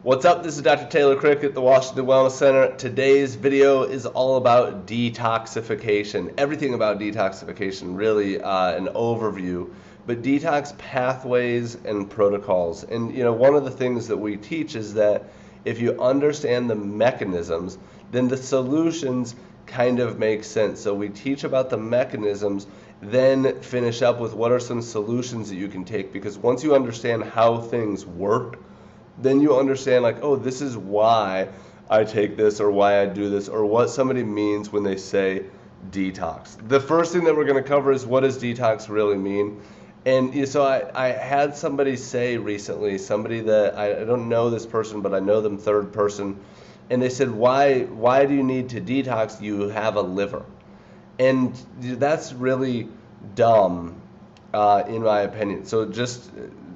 What's up? This is Dr. Taylor Krick at the Washington Wellness Center. Today's video is all about detoxification. Everything about detoxification, really an overview, but detox pathways and protocols. And one of the things that we teach is that if you understand the mechanisms, then the solutions kind of make sense. So we teach about the mechanisms, then finish up with what are some solutions that you can take, because once you understand how things work, then you understand, like, oh, this is why I take this or why I do this or what somebody means when they say detox. The first thing that we're going to cover is, what does detox really mean? And so I had somebody say recently, somebody that I don't know this person, but I know them third person, and they said, why do you need to detox? You have a liver. And that's really dumb, in my opinion. So just,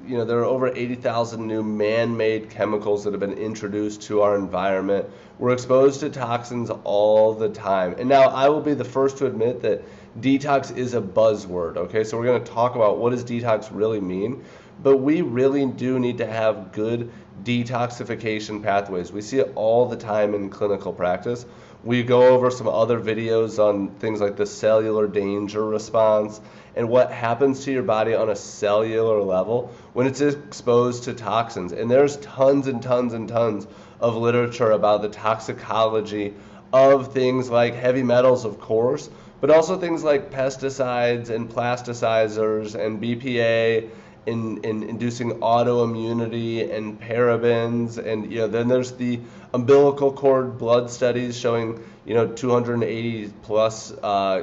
there are over 80,000 new man-made chemicals that have been introduced to our environment. We're exposed to toxins all the time. And now I will be the first to admit that detox is a buzzword, okay? So we're going to talk about what does detox really mean. But we really do need to have good detoxification pathways. We see it all the time in clinical practice. We go over some other videos on things like the cellular danger response and what happens to your body on a cellular level when it's exposed to toxins. And there's tons and tons and tons of literature about the toxicology of things like heavy metals, of course, but also things like pesticides and plasticizers and BPA in inducing autoimmunity and parabens, and then there's the umbilical cord blood studies showing 280 plus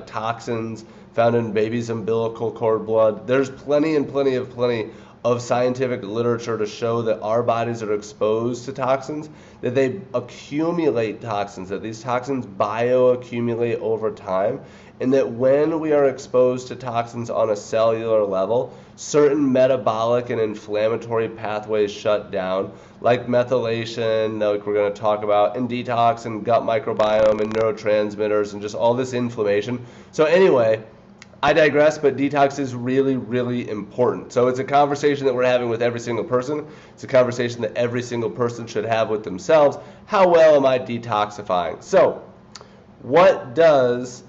toxins found in babies' umbilical cord blood. There's plenty of scientific literature to show that our bodies are exposed to toxins, that they accumulate toxins, that these toxins bioaccumulate over time, and that when we are exposed to toxins on a cellular level, certain metabolic and inflammatory pathways shut down, like methylation, like we're going to talk about, and detox, and gut microbiome, and neurotransmitters, and just all this inflammation. So anyway, I digress, but detox is really, really important. So it's a conversation that we're having with every single person. It's a conversation that every single person should have with themselves. How well am I detoxifying? So what does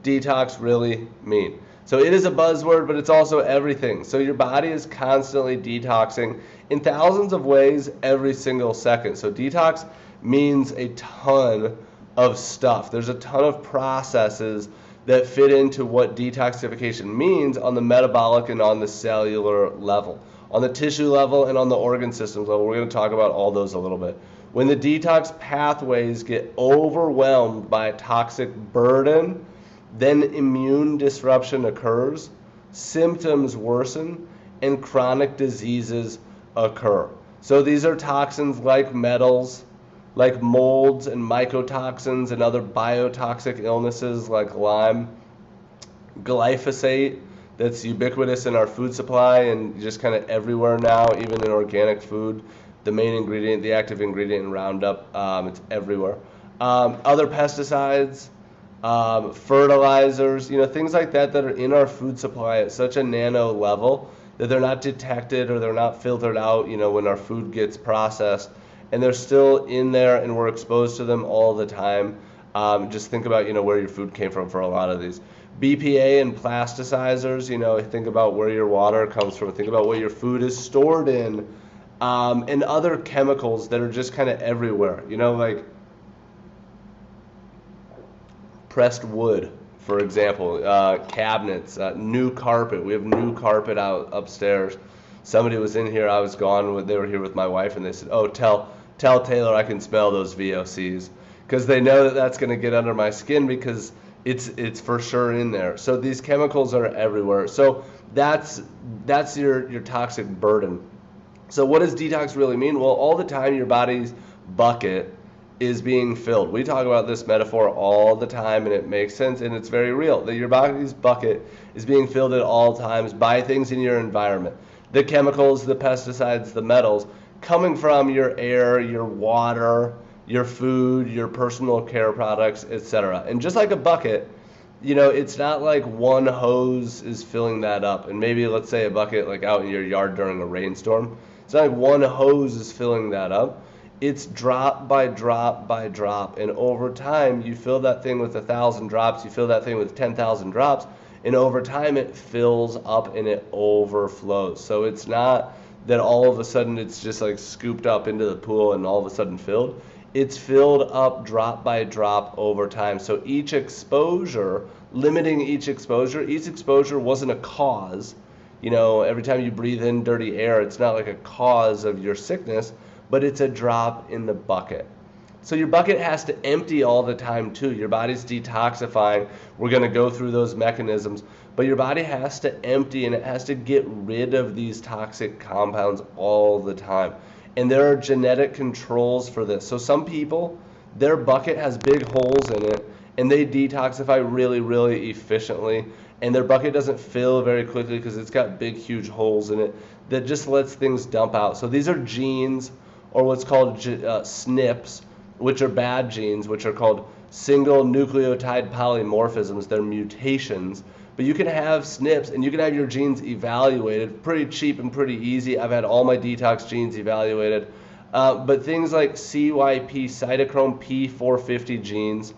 detox really mean? So it is a buzzword, but it's also everything. So your body is constantly detoxing in thousands of ways every single second. So detox means a ton of stuff. There's a ton of processes that fit into what detoxification means on the metabolic and on the cellular level. On the tissue level and on the organ systems level, we're going to talk about all those a little bit. When the detox pathways get overwhelmed by a toxic burden, then immune disruption occurs, symptoms worsen, and chronic diseases occur. So these are toxins like metals, like molds and mycotoxins and other biotoxic illnesses like Lyme, glyphosate, that's ubiquitous in our food supply and just kind of everywhere now, even in organic food. The main ingredient, the active ingredient in Roundup, it's everywhere. Other pesticides, fertilizers, things like that are in our food supply at such a nano level that they're not detected or they're not filtered out, when our food gets processed. And they're still in there, and we're exposed to them all the time. Just think about, where your food came from for a lot of these. BPA and plasticizers, think about where your water comes from. Think about what your food is stored in. And other chemicals that are just kind of everywhere, like pressed wood, for example, cabinets, new carpet. We have new carpet out upstairs. Somebody was in here, I was gone, they were here with my wife, and they said, oh, tell Taylor I can smell those VOCs, because they know that that's going to get under my skin because it's for sure in there. So these chemicals are everywhere. So that's your toxic burden. So what does detox really mean? Well, all the time your body's bucket is being filled. We talk about this metaphor all the time, and it makes sense, and it's very real, that your body's bucket is being filled at all times by things in your environment. The chemicals, the pesticides, the metals, coming from your air, your water, your food, your personal care products, etc. And just like a bucket, it's not like one hose is filling that up. And maybe, let's say, a bucket like out in your yard during a rainstorm. It's not like one hose is filling that up. It's drop by drop by drop, and over time you fill that thing with 1,000 drops, you fill that thing with 10,000 drops, and over time it fills up and it overflows. So it's not that all of a sudden it's just like scooped up into the pool and all of a sudden filled. It's filled up drop by drop over time. So each exposure, limiting each exposure wasn't a cause. You know, every time you breathe in dirty air, it's not like a cause of your sickness, but it's a drop in the bucket. So your bucket has to empty all the time too. Your body's detoxifying. We're going to go through those mechanisms, but your body has to empty and it has to get rid of these toxic compounds all the time. And there are genetic controls for this. So some people, their bucket has big holes in it and they detoxify really, really efficiently. And their bucket doesn't fill very quickly because it's got big, huge holes in it that just lets things dump out. So these are genes, or what's called SNPs, which are bad genes, which are called single nucleotide polymorphisms. They're mutations. But you can have SNPs and you can have your genes evaluated pretty cheap and pretty easy. I've had all my detox genes evaluated. But things like CYP, cytochrome P450 genes,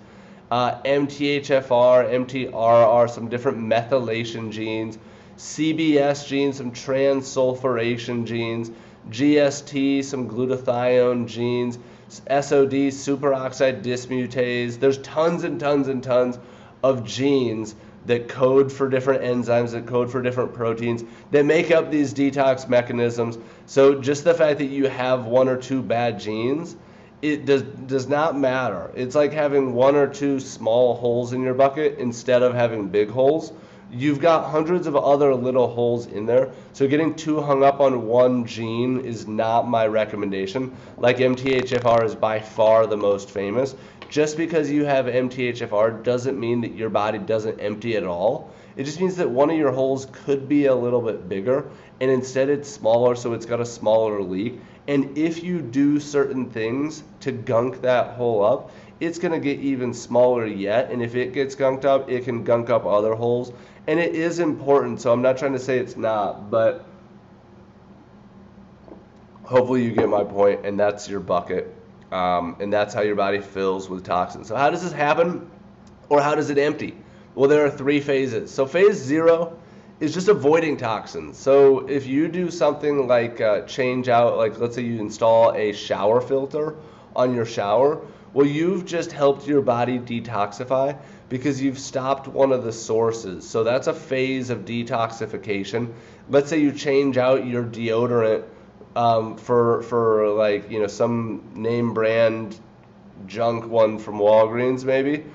MTHFR, MTRR, some different methylation genes, CBS genes, some transsulfuration genes, GST, some glutathione genes, SOD, superoxide dismutase. There's tons and tons and tons of genes that code for different enzymes, that code for different proteins, that make up these detox mechanisms. So just the fact that you have one or two bad genes, it does not matter. It's like having one or two small holes in your bucket instead of having big holes. You've got hundreds of other little holes in there. So getting too hung up on one gene is not my recommendation. Like MTHFR is by far the most famous. Just because you have MTHFR doesn't mean that your body doesn't empty at all. It just means that one of your holes could be a little bit bigger and instead it's smaller, so it's got a smaller leak. And if you do certain things to gunk that hole up, it's going to get even smaller yet. And if it gets gunked up, it can gunk up other holes. And it is important, so I'm not trying to say it's not, but hopefully you get my point, and that's your bucket. And that's how your body fills with toxins. So how does this happen, or how does it empty? Well, there are three phases. So phase 0 is just avoiding toxins. So if you do something like change out, like let's say you install a shower filter on your shower, well, you've just helped your body detoxify because you've stopped one of the sources. So that's a phase of detoxification. Let's say you change out your deodorant for like, you know, some name brand junk one from Walgreens maybe,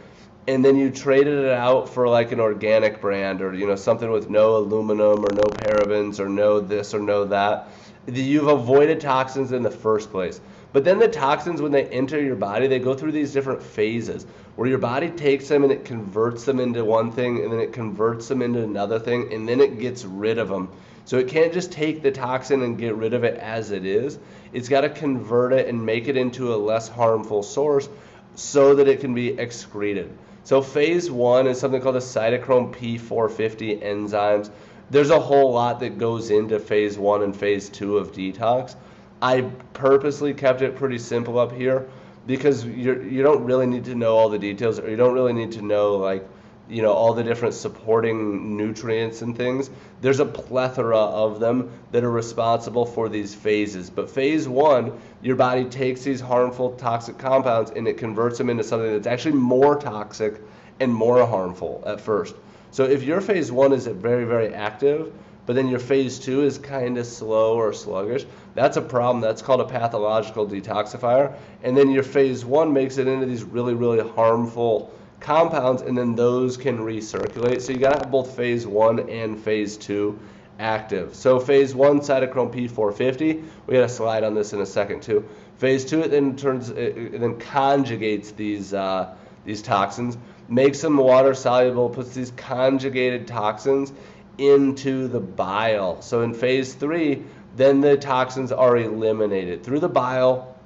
and then you traded it out for like an organic brand, or, you know, something with no aluminum or no parabens or no this or no that. You've avoided toxins in the first place. But then the toxins, when they enter your body, they go through these different phases where your body takes them and it converts them into one thing, and then it converts them into another thing, and then it gets rid of them. So it can't just take the toxin and get rid of it as it is. It's got to convert it and make it into a less harmful source so that it can be excreted. So phase 1 is something called the cytochrome P450 enzymes. There's a whole lot that goes into phase 1 and phase 2 of detox. I purposely kept it pretty simple up here because you don't really need to know all the details, or you don't really need to know, like, you know, all the different supporting nutrients and things. There's a plethora of them that are responsible for these phases. But phase 1, your body takes these harmful toxic compounds and it converts them into something that's actually more toxic and more harmful at first. So if your phase 1 is very, very active, but then your phase 2 is kind of slow or sluggish, that's a problem. That's called a pathological detoxifier. And then your phase 1 makes it into these really, really harmful compounds, and then those can recirculate. So you got to have both phase 1 and phase 2 active. So phase 1, cytochrome P450, we got a slide on this in a second too. Phase 2, it then conjugates these toxins, makes them water soluble, puts these conjugated toxins into the bile. So in phase 3, then the toxins are eliminated through the bile,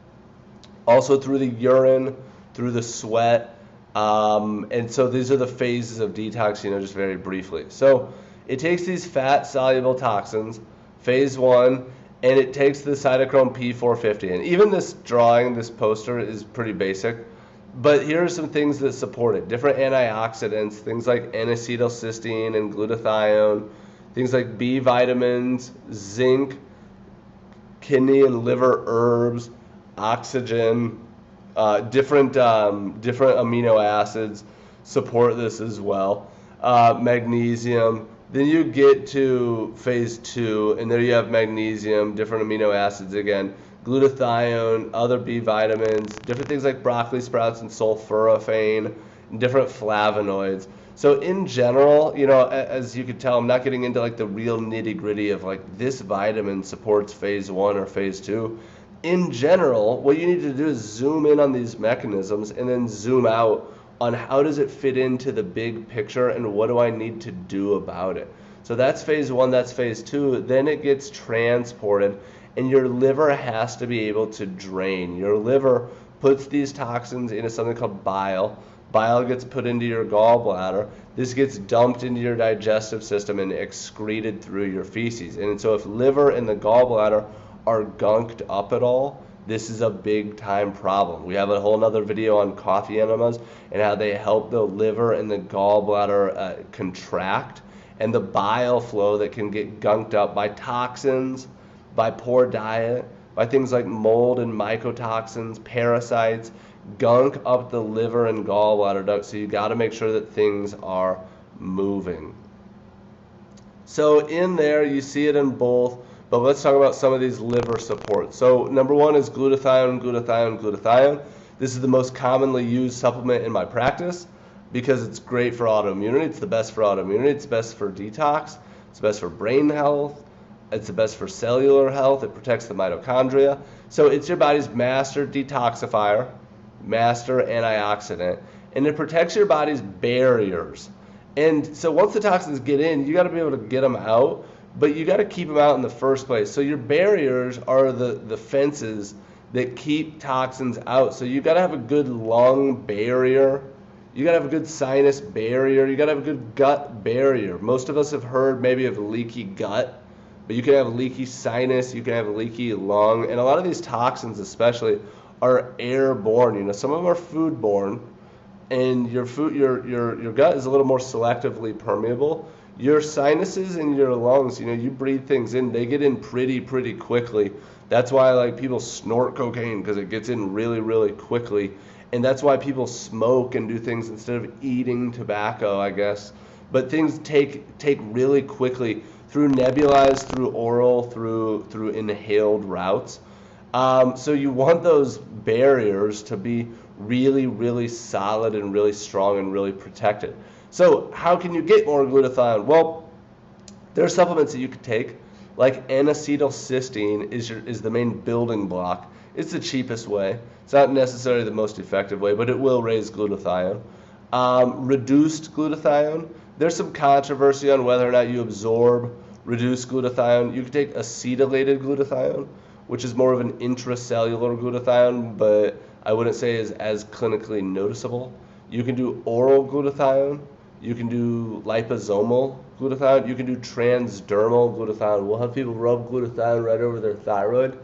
also through the urine, through the sweat. And so these are the phases of detox, you know, just very briefly. So it takes these fat soluble toxins, phase 1, and it takes the cytochrome P450. And even this drawing, this poster is pretty basic, but here are some things that support it. Different antioxidants, things like N-acetylcysteine and glutathione, things like B vitamins, zinc, kidney and liver herbs, oxygen, different amino acids support this as well. Magnesium. Then you get to phase 2, and there you have magnesium, different amino acids again, glutathione, other B vitamins, different things like broccoli sprouts and sulforaphane, and different flavonoids. So in general, you know, as you could tell, I'm not getting into like the real nitty gritty of like this vitamin supports phase 1 or phase 2. In general, what you need to do is zoom in on these mechanisms and then zoom out on how does it fit into the big picture and what do I need to do about it. So that's phase 1, that's phase 2. Then it gets transported, and your liver has to be able to drain. Your liver puts these toxins into something called bile. Bile gets put into your gallbladder. This gets dumped into your digestive system and excreted through your feces. And so if liver and the gallbladder are gunked up at all, this is a big time problem. We have a whole nother video on coffee enemas and how they help the liver and the gallbladder contract, and the bile flow that can get gunked up by toxins, by poor diet, by things like mold and mycotoxins, parasites, gunk up the liver and gallbladder duct. So you got to make sure that things are moving. So in there you see it in both. But let's talk about some of these liver supports. So number 1 is glutathione, glutathione, glutathione. This is the most commonly used supplement in my practice because it's great for autoimmunity. It's the best for autoimmunity. It's best for detox. It's best for brain health. It's the best for cellular health. It protects the mitochondria. So it's your body's master detoxifier, master antioxidant, and it protects your body's barriers. And so once the toxins get in, you got to be able to get them out. But you got to keep them out in the first place. So your barriers are the fences that keep toxins out. So you got to have a good lung barrier. You got to have a good sinus barrier. You got to have a good gut barrier. Most of us have heard maybe of leaky gut, but you can have a leaky sinus. You can have a leaky lung, and a lot of these toxins, especially, are airborne. You know, some of them are foodborne, and your gut is a little more selectively permeable. Your sinuses and your lungs, you know, you breathe things in, they get in pretty quickly. That's why like people snort cocaine, because it gets in really quickly. And that's why people smoke and do things instead of eating tobacco, I guess. But things take really quickly through nebulized, through oral, through inhaled routes. So you want those barriers to be really solid and really strong and really protected. So how can you get more glutathione? Well, there are supplements that you could take, like N-acetylcysteine is the main building block. It's the cheapest way. It's not necessarily the most effective way, but it will raise glutathione. Reduced glutathione, there's some controversy on whether or not you absorb reduced glutathione. You could take acetylated glutathione, which is more of an intracellular glutathione, but I wouldn't say is as clinically noticeable. You can do oral glutathione. You can do liposomal glutathione. You can do transdermal glutathione. We'll have people rub glutathione right over their thyroid.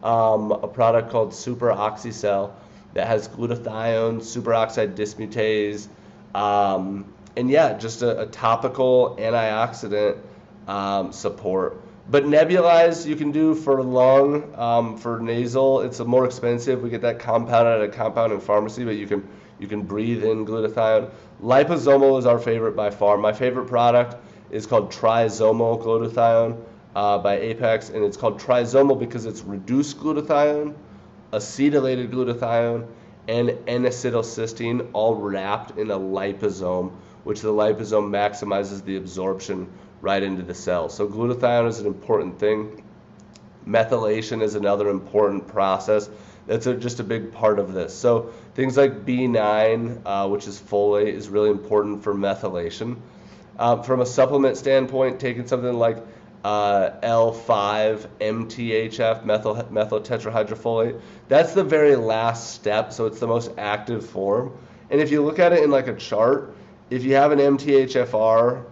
A product called Super Oxycell that has glutathione, superoxide dismutase, and yeah, just a topical antioxidant support. But nebulized you can do for lung, for nasal. It's more expensive. We get that compounded at a compounding pharmacy, but you can breathe in glutathione. Liposomal is our favorite by far. My favorite product is called trisomal glutathione by Apex, and it's called trisomal because it's reduced glutathione, acetylated glutathione, and N-acetylcysteine all wrapped in a liposome, which the liposome maximizes the absorption right into the cell. So glutathione is an important thing. Methylation is another important process. That's just a big part of this. So things like B9, which is folate, is really important for methylation. From a supplement standpoint, taking something like L5 MTHF, methyl tetrahydrofolate, that's the very last step, so it's the most active form. And if you look at it in like a chart, if you have an MTHFR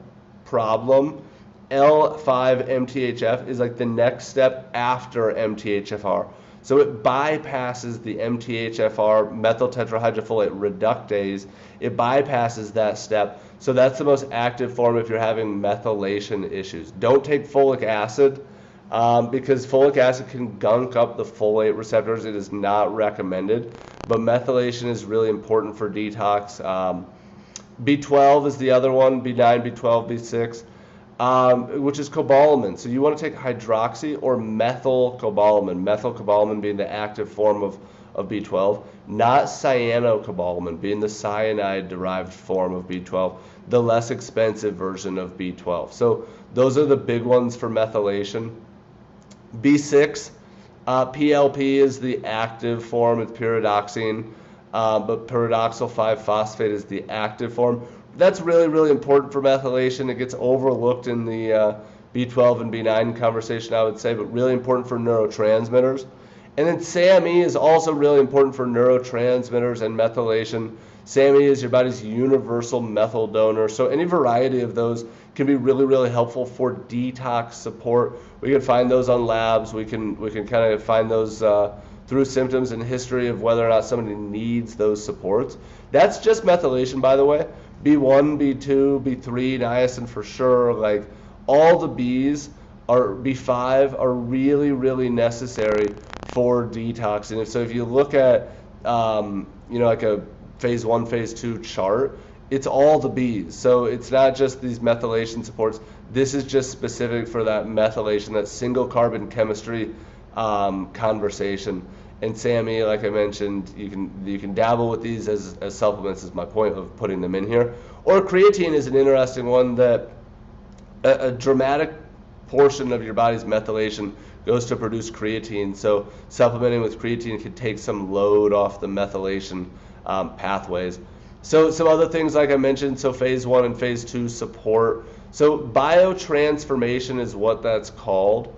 problem, L5-MTHF is like the next step after MTHFR. So it bypasses the MTHFR, methyl tetrahydrofolate reductase. It bypasses that step. So that's the most active form if you're having methylation issues. Don't take folic acid because folic acid can gunk up the folate receptors. It is not recommended. But methylation is really important for detox. B12 is the other one, B9, B12, B6. Which is cobalamin. So you want to take hydroxy or methylcobalamin. Methylcobalamin being the active form of B12, not cyanocobalamin being the cyanide-derived form of B12, the less expensive version of B12. So those are the big ones for methylation. B6, PLP is the active form. It's pyridoxine, but pyridoxal 5-phosphate is the active form. That's really, really important for methylation. It gets overlooked in the B12 and B9 conversation, I would say, but really important for neurotransmitters. And then SAMe is also really important for neurotransmitters and methylation. SAMe is your body's universal methyl donor. So any variety of those can be really, really helpful for detox support. We can find those on labs. We can kind of find those through symptoms and history of whether or not somebody needs those supports. That's just methylation, by the way. B1, B2, B3, niacin for sure, like all the Bs are B5 are really, really necessary for detox. And so if you look at, like a phase 1, phase 2 chart, it's all the Bs. So it's not just these methylation supports. This is just specific for that methylation, that single carbon chemistry conversation. And SAMe, like I mentioned, you can dabble with these as supplements, is my point of putting them in here. Or creatine is an interesting one that a dramatic portion of your body's methylation goes to produce creatine. So supplementing with creatine can take some load off the methylation pathways. So some other things like I mentioned, so phase 1 and phase 2 support. So biotransformation is what that's called.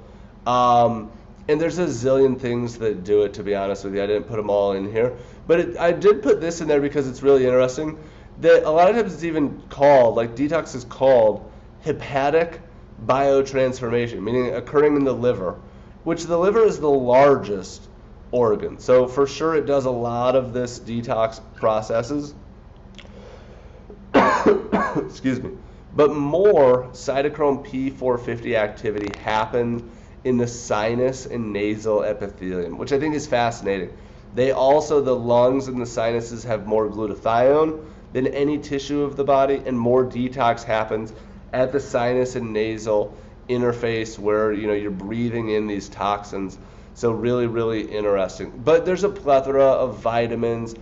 And there's a zillion things that do it, to be honest with you. I didn't put them all in here. But I did put this in there because it's really interesting. That a lot of times it's even called, like detox is called hepatic biotransformation, meaning occurring in the liver, which the liver is the largest organ. So for sure it does a lot of this detox processes. Excuse me. But more cytochrome P450 activity happens in the sinus and nasal epithelium, which I think is fascinating. The lungs and the sinuses have more glutathione than any tissue of the body, and more detox happens at the sinus and nasal interface where you're breathing in these toxins. So really, really interesting. But there's a plethora of vitamins,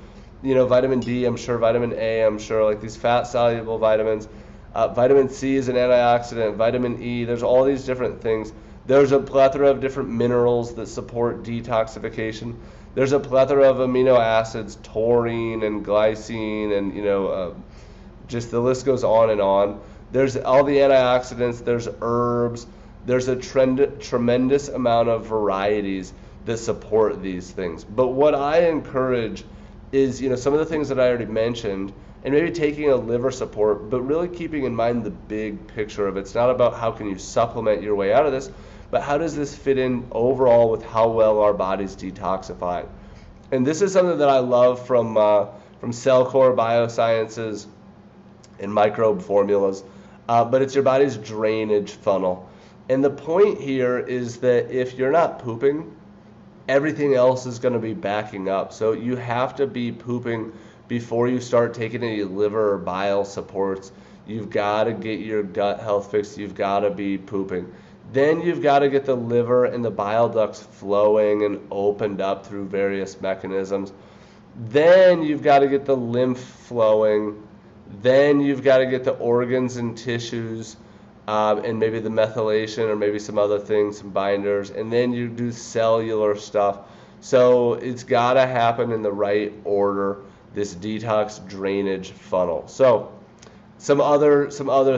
vitamin D, I'm sure, vitamin A, I'm sure, like these fat-soluble vitamins. Vitamin C is an antioxidant, vitamin E, there's all these different things. There's a plethora of different minerals that support detoxification. There's a plethora of amino acids, taurine and glycine, and just the list goes on and on. There's all the antioxidants, there's herbs, there's a tremendous amount of varieties that support these things. But what I encourage is, some of the things that I already mentioned, and maybe taking a liver support, but really keeping in mind the big picture of it. It's not about how can you supplement your way out of this, but how does this fit in overall with how well our body's detoxifying? And this is something that I love from Cellcore Biosciences and microbe formulas, but it's your body's drainage funnel. And the point here is that if you're not pooping, everything else is going to be backing up. So you have to be pooping before you start taking any liver or bile supports. You've got to get your gut health fixed. You've got to be pooping. Then you've got to get the liver and the bile ducts flowing and opened up through various mechanisms. Then you've got to get the lymph flowing. Then you've got to get the organs and tissues and maybe the methylation or maybe some other things, some binders. And then you do cellular stuff. So it's got to happen in the right order, this detox drainage funnel. So some other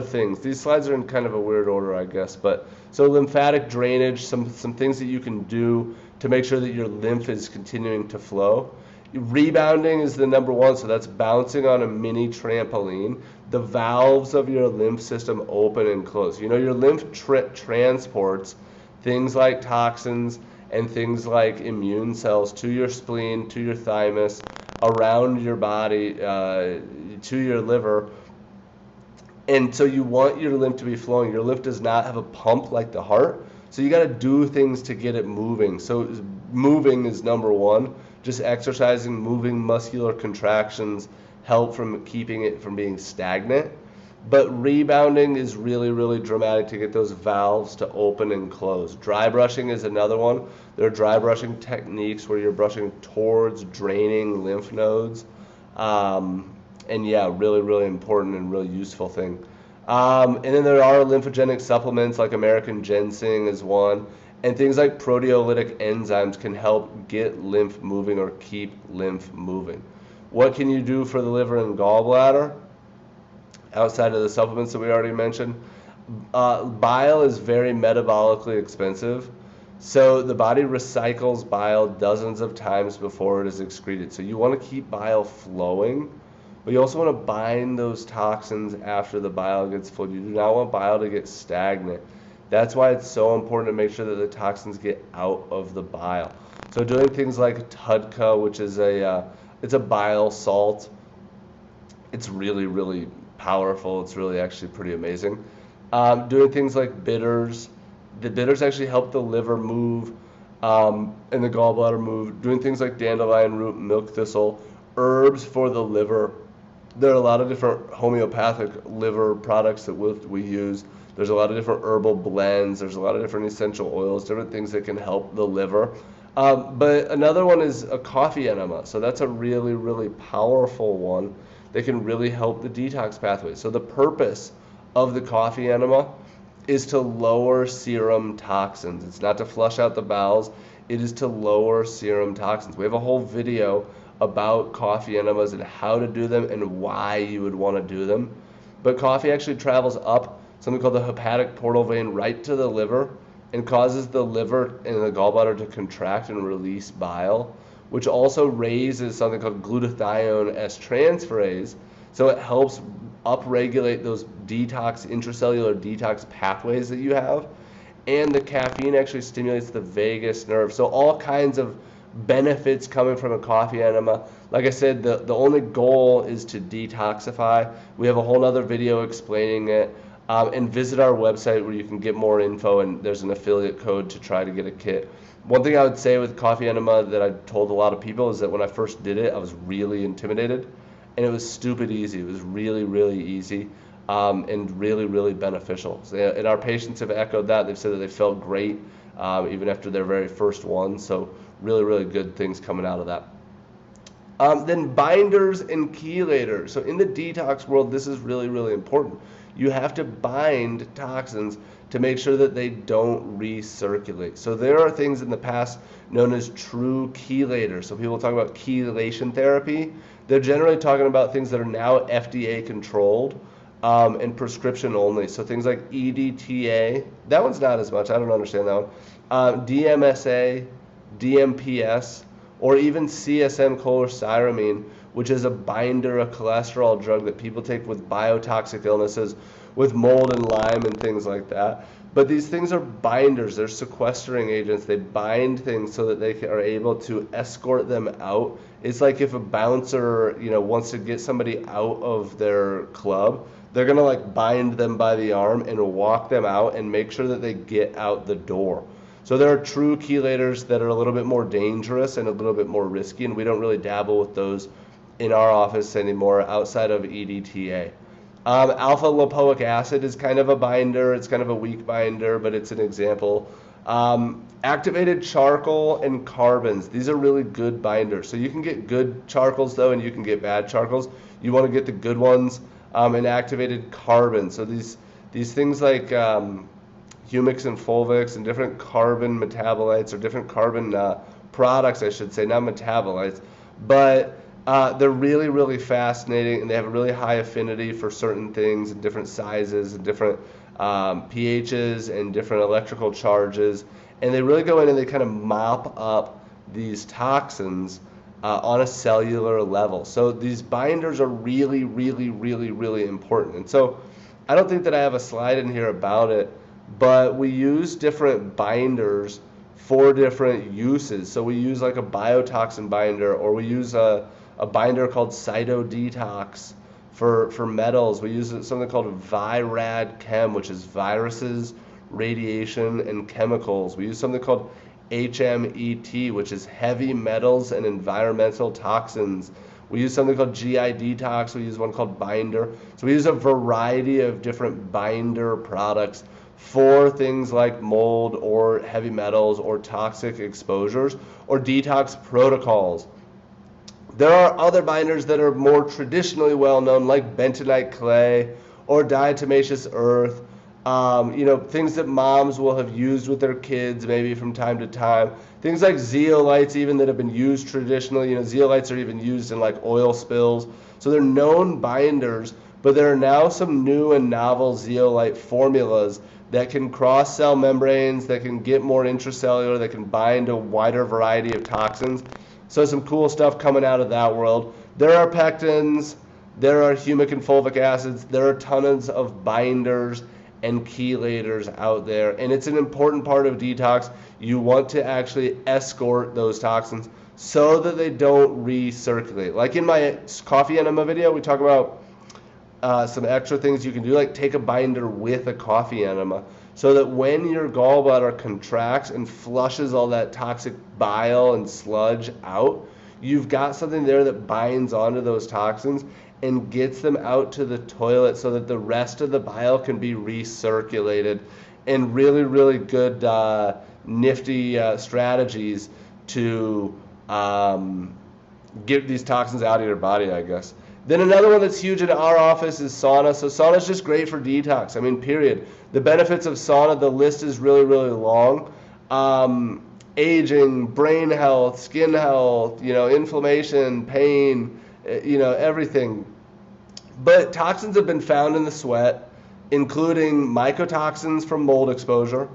things. These slides are in kind of a weird order, I guess, but so lymphatic drainage, some things that you can do to make sure that your lymph is continuing to flow. Rebounding is the number one, so that's bouncing on a mini trampoline. the valves of your lymph system open and close. You know, your lymph transports things like toxins and things like immune cells to your spleen, to your thymus, around your body, to your liver. And so you want your lymph to be flowing. Your lymph does not have a pump like the heart. So you got to do things to get it moving. So moving is number one. Just exercising, moving, muscular contractions help from keeping it from being stagnant. But rebounding is really, really dramatic to get those valves to open and close. Dry brushing is another one. There are dry brushing techniques where you're brushing towards draining lymph nodes. And yeah, really, really important and really useful thing. And then there are lymphogenic supplements like American ginseng is one. And things like proteolytic enzymes can help get lymph moving or keep lymph moving. What can you do for the liver and gallbladder? Outside of the supplements that we already mentioned, bile is very metabolically expensive. So the body recycles bile dozens of times before it is excreted. So you want to keep bile flowing, but you also want to bind those toxins after the bile gets flowed. You do not want bile to get stagnant. That's why it's so important to make sure that the toxins get out of the bile. So doing things like TUDCA, which is it's a bile salt. It's really, really powerful. It's really actually pretty amazing. Doing things like bitters. The bitters actually help the liver move and the gallbladder move. Doing things like dandelion root, milk thistle, herbs for the liver. There are a lot of different homeopathic liver products that we use. There's a lot of different herbal blends. There's a lot of different essential oils, different things that can help the liver. But another one is a coffee enema. So that's a really, really powerful one. They can really help the detox pathway. So the purpose of the coffee enema is to lower serum toxins. It's not to flush out the bowels. It is to lower serum toxins. We have a whole video about coffee enemas and how to do them and why you would want to do them. But coffee actually travels up something called the hepatic portal vein right to the liver and causes the liver and the gallbladder to contract and release bile, which also raises something called glutathione S transferase. So it helps upregulate those intracellular detox pathways that you have. And the caffeine actually stimulates the vagus nerve. So all kinds of benefits coming from a coffee enema. Like I said, the only goal is to detoxify. We have a whole other video explaining it. And visit our website where you can get more info, and there's an affiliate code to try to get a kit. One thing I would say with coffee enema that I told a lot of people is that when I first did it, I was really intimidated, and it was stupid easy. It was really, really easy and really, really beneficial. So, and our patients have echoed that. They've said that they felt great even after their very first one. So really, really good things coming out of that. Then binders and chelators. So in the detox world, this is really, really important. You have to bind toxins to make sure that they don't recirculate. So there are things in the past known as true chelators. So people talk about chelation therapy. They're generally talking about things that are now FDA controlled and prescription only. So things like EDTA, that one's not as much. I don't understand that one. DMSA, DMPS, or even CSM cholestyramine, which is a binder, a cholesterol drug that people take with biotoxic illnesses, with mold and Lyme and things like that. But these things are binders. They're sequestering agents. They bind things so that they are able to escort them out. It's like if a bouncer, wants to get somebody out of their club, they're gonna like bind them by the arm and walk them out and make sure that they get out the door. So there are true chelators that are a little bit more dangerous and a little bit more risky, and we don't really dabble with those in our office anymore outside of EDTA. Alpha lipoic acid is kind of a binder. It's kind of a weak binder, but it's an example. Activated charcoal and carbons. These are really good binders. So you can get good charcoals though, and you can get bad charcoals. You want to get the good ones. And activated carbon. So these things like humics and fulvics and different carbon metabolites or different carbon products, I should say, not metabolites, but they're really, really fascinating, and they have a really high affinity for certain things and different sizes and different pHs and different electrical charges, and they really go in and they kind of mop up these toxins on a cellular level. So these binders are really, really, really, really important. And so I don't think that I have a slide in here about it, but we use different binders for different uses. So we use like a biotoxin binder, or we use a binder called Detox for metals. We use something called Virad Chem, which is viruses, radiation, and chemicals. We use something called HMET, which is heavy metals and environmental toxins. We use something called GI Detox. We use one called Binder. So we use a variety of different binder products for things like mold or heavy metals or toxic exposures or detox protocols. There are other binders that are more traditionally well known, like bentonite clay or diatomaceous earth. Things that moms will have used with their kids maybe from time to time. Things like zeolites even that have been used traditionally. Zeolites are even used in like oil spills. So they're known binders, but there are now some new and novel zeolite formulas that can cross cell membranes, that can get more intracellular, that can bind a wider variety of toxins. So some cool stuff coming out of that world. There are pectins, there are humic and fulvic acids, there are tons of binders and chelators out there, and it's an important part of detox. You want to actually escort those toxins so that they don't recirculate. Like in my coffee enema video, we talk about some extra things you can do, like take a binder with a coffee enema, so that when your gallbladder contracts and flushes all that toxic bile and sludge out, you've got something there that binds onto those toxins and gets them out to the toilet so that the rest of the bile can be recirculated. And really, really good, nifty strategies to get these toxins out of your body, I guess. Then another one that's huge in our office is sauna. So sauna is just great for detox. I mean, period. The benefits of sauna, the list is really, really long. Aging, brain health, skin health, inflammation, pain, everything. But toxins have been found in the sweat, including mycotoxins from mold exposure,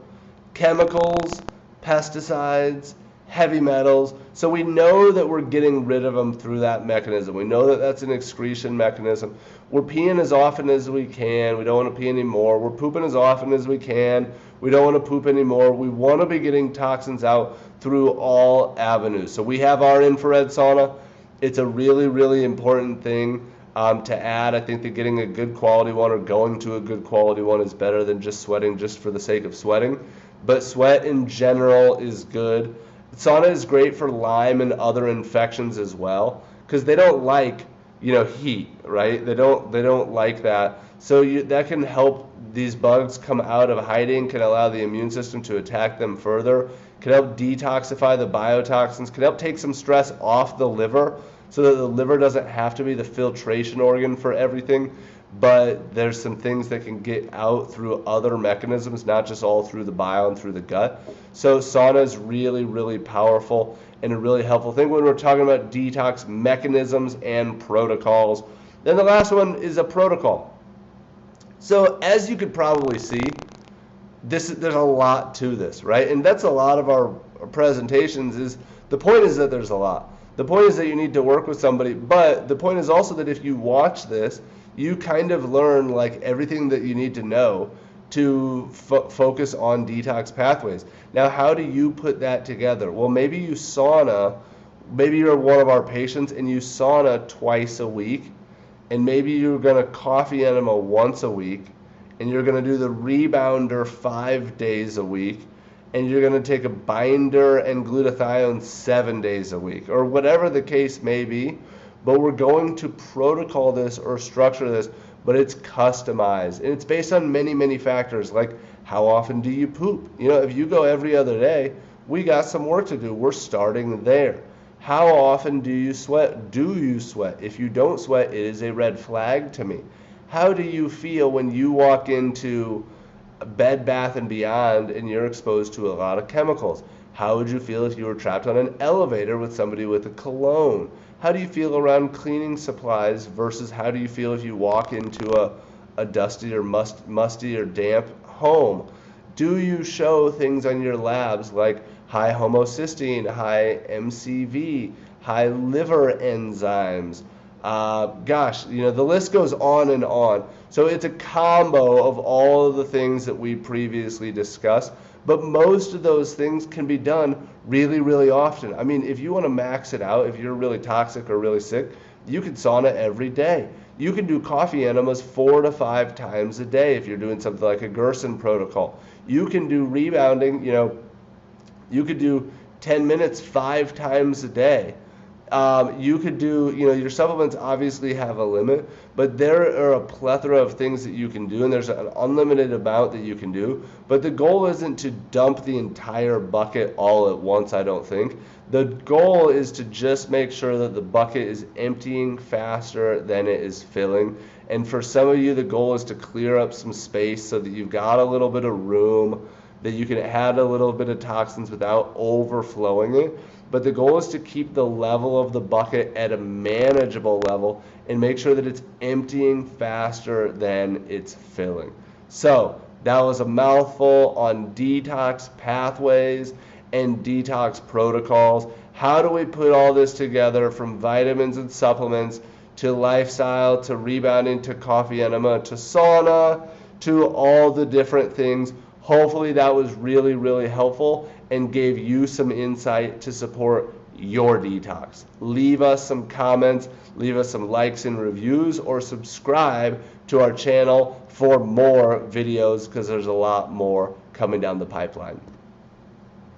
chemicals, pesticides, heavy metals. So we know that we're getting rid of them through that mechanism. We know that that's an excretion mechanism. We're peeing as often as we can. We don't want to pee anymore. We're pooping as often as we can. We don't want to poop anymore. We want to be getting toxins out through all avenues. So we have our infrared sauna. It's a really, really important thing to add. I think that getting a good quality one or going to a good quality one is better than just sweating just for the sake of sweating. But sweat in general is good. Sauna is great for Lyme and other infections as well, because they don't like heat, right? They don't like that. So that can help these bugs come out of hiding, can allow the immune system to attack them further, can help detoxify the biotoxins, can help take some stress off the liver so that the liver doesn't have to be the filtration organ for everything. But there's some things that can get out through other mechanisms, not just all through the bile and through the gut. So sauna is really, really powerful and a really helpful thing when we're talking about detox mechanisms and protocols. Then the last one is a protocol. So as you could probably see, there's a lot to this, right? And that's a lot of our presentations. The point is that there's a lot. The point is that you need to work with somebody, but the point is also that if you watch this, you kind of learn like everything that you need to know to focus on detox pathways. Now, how do you put that together? Well, maybe you sauna, maybe you're one of our patients and you sauna twice a week, and maybe you're going to coffee enema once a week, and you're going to do the rebounder 5 days a week, and you're going to take a binder and glutathione 7 days a week, or whatever the case may be. But we're going to protocol this or structure this, but it's customized. And it's based on many, many factors, like how often do you poop? If you go every other day, we got some work to do. We're starting there. How often do you sweat? Do you sweat? If you don't sweat, it is a red flag to me. How do you feel when you walk into Bed Bath & Beyond and you're exposed to a lot of chemicals? How would you feel if you were trapped on an elevator with somebody with a cologne? How do you feel around cleaning supplies versus how do you feel if you walk into a dusty or musty or damp home? Do you show things on your labs like high homocysteine, high MCV, high liver enzymes. Gosh, you know, the list goes on and on. So it's a combo of all of the things that we previously discussed, but most of those things can be done really, really often. I mean, if you want to max it out, if you're really toxic or really sick, you can sauna every day. You can do coffee enemas 4 to 5 times a day if you're doing something like a Gerson protocol. You can do rebounding, you know, you could do 10 minutes 5 times a day. You could do, you know, your supplements obviously have a limit, but there are a plethora of things that you can do, and there's an unlimited amount that you can do. But the goal isn't to dump the entire bucket all at once, I don't think. The goal is to just make sure that the bucket is emptying faster than it is filling. And for some of you, the goal is to clear up some space so that you've got a little bit of room, that you can add a little bit of toxins without overflowing it. But the goal is to keep the level of the bucket at a manageable level and make sure that it's emptying faster than it's filling. So that was a mouthful on detox pathways and detox protocols. How do we put all this together, from vitamins and supplements to lifestyle to rebounding to coffee enema to sauna to all the different things? Hopefully that was really, really helpful and gave you some insight to support your detox. Leave us some comments, leave us some likes and reviews, or subscribe to our channel for more videos, because there's a lot more coming down the pipeline.